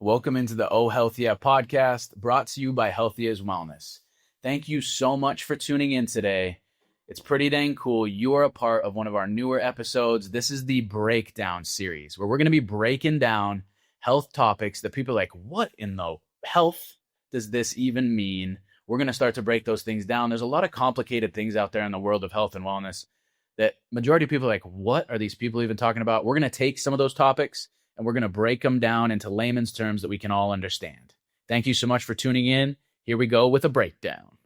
Welcome into the Oh Healthy Yeah podcast, brought to you by Healthy is Wellness. Thank you so much for tuning in today. It's pretty dang cool. You are a part of one of our newer episodes. This is the Breakdown series, where we're going to be breaking down health topics that people are like, what in the health does this even mean? We're going to start to break those things down. There's a lot of complicated things out there in the world of health and wellness that majority of people are like, what are these people even talking about? We're going to take some of those topics and we're going to break them down into layman's terms that we can all understand. Thank you so much for tuning in. Here we go with a breakdown.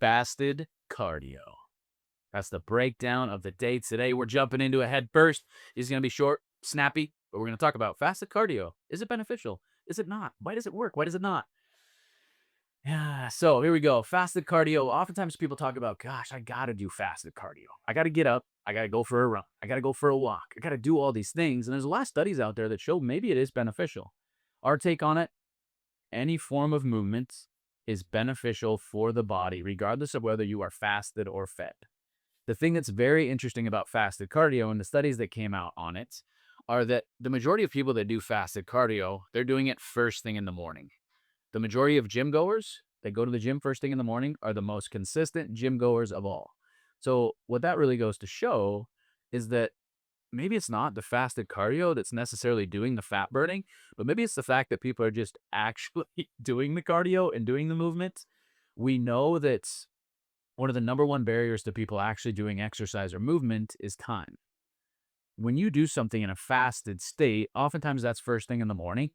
Fasted cardio. That's the breakdown of the day today. We're jumping into it head first. It's going to be short, snappy, but we're going to talk about fasted cardio. Is it beneficial? Is it not? Why does it work? Why does it not? Yeah, so here we go. Fasted cardio. Oftentimes people talk about, gosh, I got to do fasted cardio. I got to get up. I got to go for a run. I got to go for a walk. I got to do all these things. And there's a lot of studies out there that show maybe it is beneficial. Our take on it, any form of movement is beneficial for the body, regardless of whether you are fasted or fed. The thing that's very interesting about fasted cardio and the studies that came out on it are that the majority of people that do fasted cardio, they're doing it first thing in the morning. The majority of gym goers that go to the gym first thing in the morning are the most consistent gym goers of all. So what that really goes to show is that maybe it's not the fasted cardio that's necessarily doing the fat burning, but maybe it's the fact that people are just actually doing the cardio and doing the movement. We know that one of the number one barriers to people actually doing exercise or movement is time. When you do something in a fasted state, oftentimes that's first thing in the morning.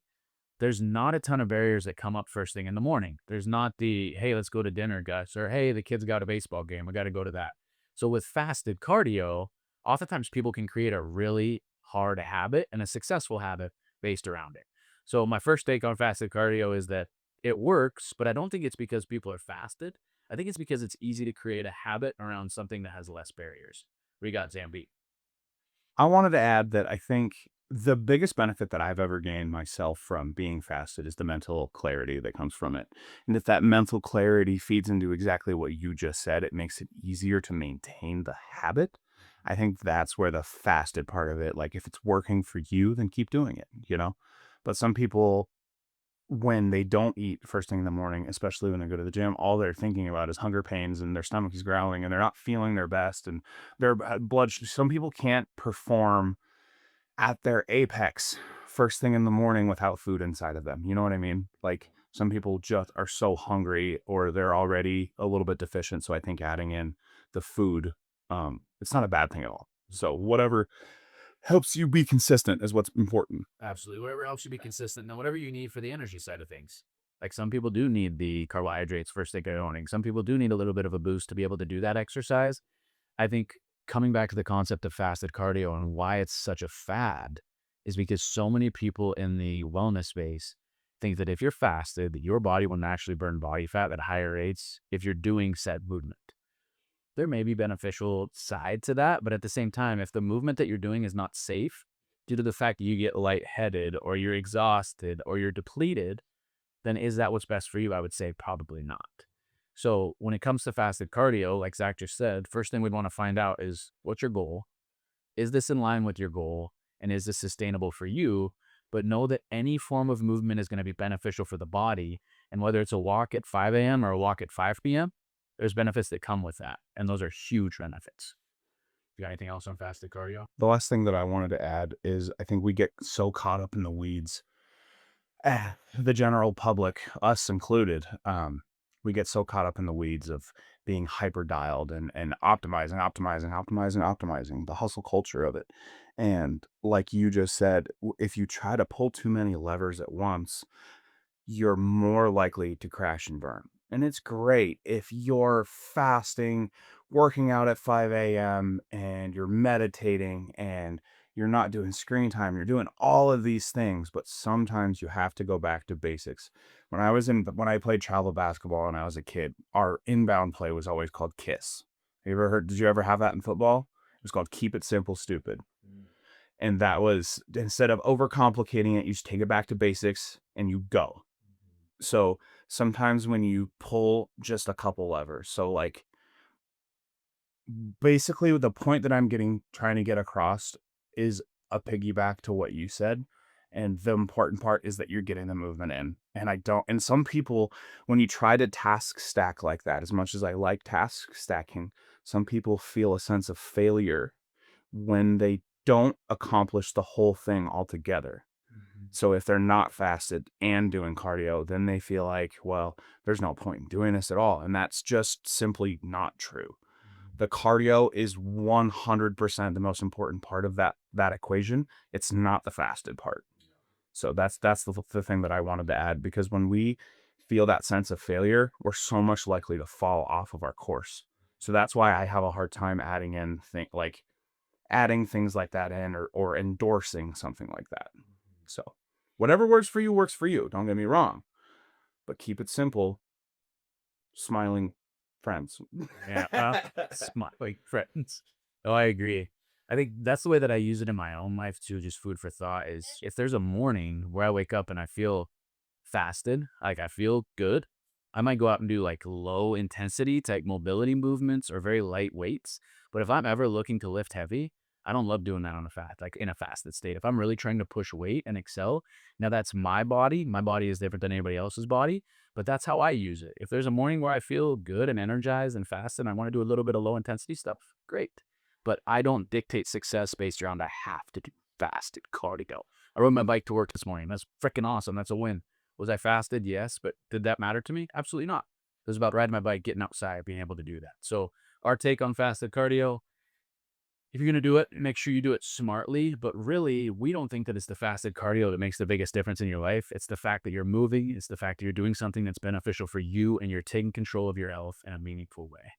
There's not a ton of barriers that come up first thing in the morning. There's not the, hey, let's go to dinner, Gus, or hey, the kids got a baseball game. I got to go to that. So with fasted cardio, oftentimes people can create a really hard habit and a successful habit based around it. So my first take on fasted cardio is that it works, but I don't think it's because people are fasted. I think it's because it's easy to create a habit around something that has less barriers. We got Zambi. I wanted to add that I think the biggest benefit that I've ever gained myself from being fasted is the mental clarity that comes from it. And if that mental clarity feeds into exactly what you just said, it makes it easier to maintain the habit. I think that's where the fasted part of it, like if it's working for you, then keep doing it. But some people, when they don't eat first thing in the morning, especially when they go to the gym, all they're thinking about is hunger pains and their stomach is growling and they're not feeling their best and their blood. Some people can't perform at their apex first thing in the morning without food inside of them. You know what I mean? Like some people just are so hungry or they're already a little bit deficient. So I think adding in the food, it's not a bad thing at all. So whatever helps you be consistent is what's important. Absolutely. Whatever helps you be consistent and whatever you need for the energy side of things. Like some people do need the carbohydrates first thing in the morning. Some people do need a little bit of a boost to be able to do that exercise. I think coming back to the concept of fasted cardio and why it's such a fad is because so many people in the wellness space think that if you're fasted, that your body will naturally burn body fat at higher rates if you're doing said movement. There may be beneficial side to that, but at the same time, if the movement that you're doing is not safe due to the fact that you get lightheaded or you're exhausted or you're depleted, then is that what's best for you? I would say probably not. So when it comes to fasted cardio, like Zach just said, first thing we'd want to find out is what's your goal? Is this in line with your goal? And is this sustainable for you? But know that any form of movement is going to be beneficial for the body. And whether it's a walk at 5 a.m. or a walk at 5 p.m., there's benefits that come with that. And those are huge benefits. You got anything else on fasted cardio? The last thing that I wanted to add is I think we get so caught up in the weeds. The general public, us included, we get so caught up in the weeds of being hyper dialed and optimizing the hustle culture of it. And like you just said, if you try to pull too many levers at once, you're more likely to crash and burn. And it's great if you're fasting, working out at 5 a.m., and you're meditating and you're not doing screen time. You're doing all of these things, but sometimes you have to go back to basics. When I played travel basketball and I was a kid, our inbound play was always called KISS. Did you ever have that in football? It was called Keep It Simple, Stupid. And that was, instead of overcomplicating it, you just take it back to basics and you go. So sometimes when you pull just a couple levers. So like basically the point that I'm getting trying to get across is a piggyback to what you said. And the important part is that you're getting the movement in. And I don't, and some people, when you try to task stack like that, as much as I like task stacking, some people feel a sense of failure when they don't accomplish the whole thing altogether. Mhm. So if they're not fasted and doing cardio, then they feel like, well, there's no point in doing this at all. And that's just simply not true. The cardio is 100% the most important part of that equation. It's not the fasted part. So that's the thing that I wanted to add, because when we feel that sense of failure, we're so much likely to fall off of our course. So that's why I have a hard time adding in like adding things like that in, or endorsing something like that. So whatever works for you. Don't get me wrong, but keep it simple. Smiling friends. Yeah, smiling friends. Oh, I agree. I think that's the way that I use it in my own life too, just food for thought is if there's a morning where I wake up and I feel fasted, like I feel good, I might go out and do like low intensity type mobility movements or very light weights. But if I'm ever looking to lift heavy, I don't love doing that on a fast, like in a fasted state. If I'm really trying to push weight and excel, now that's my body. My body is different than anybody else's body, but that's how I use it. If there's a morning where I feel good and energized and fasted and I want to do a little bit of low intensity stuff, great. But I don't dictate success based around I have to do fasted cardio. I rode my bike to work this morning. That's freaking awesome. That's a win. Was I fasted? Yes. But did that matter to me? Absolutely not. It was about riding my bike, getting outside, being able to do that. So, our take on fasted cardio, if you're going to do it, make sure you do it smartly. But really, we don't think that it's the fasted cardio that makes the biggest difference in your life. It's the fact that you're moving, it's the fact that you're doing something that's beneficial for you and you're taking control of your health in a meaningful way.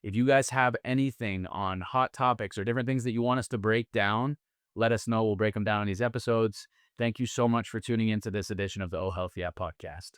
If you guys have anything on hot topics or different things that you want us to break down, let us know. We'll break them down in these episodes. Thank you so much for tuning into this edition of the Oh Health Yeah podcast.